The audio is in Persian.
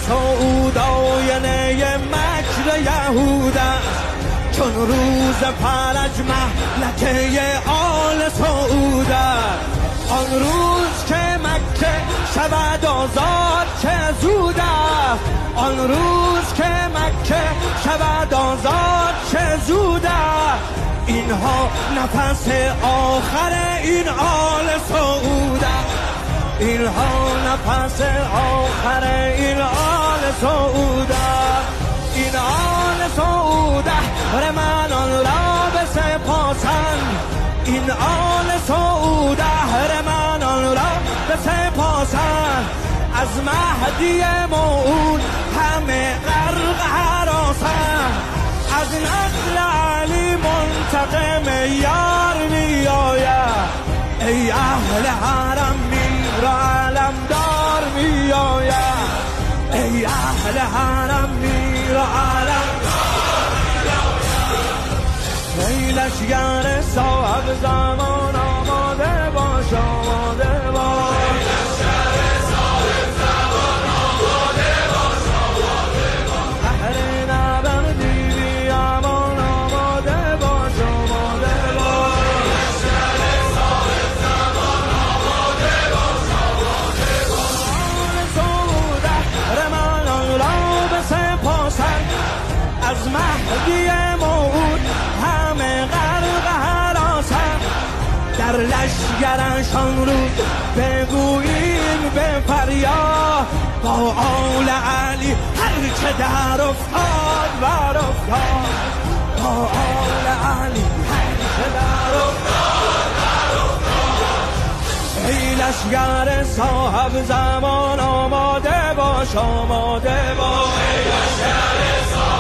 سعود آینه مکر یهود است، چون روز فرج مهلکه آل سعود است. آن روز که مکه شود آزاد چه زود است، آن روز که مکه شود آزاد چه زود است. اینها نفس آخر این آل سعود است، اینها نفس آخر این آل سعود است. این آل سعود رمانان را بسپاسند، این آل سعود رمانان را بسپاسند. از مهدی موعود همه غرق هراسند، از نسل علی منتقم یار می آید. ای اهل حرم میر علمدار می آید، ای اهل حرم میر علمدار می آید. ای لشگر صاحب زمان آماده باش، آماده باش. از مهدی موعود همه غرق هراسند، در لشگرشان رو بگوییم به فریاد. با آل علی هر چه در افتاد بر افتاد، با آل علی هر چه در افتاد بر افتاد. ای لشگر صاحب زمان آماده باش، آماده باش. ای لشگر صاحب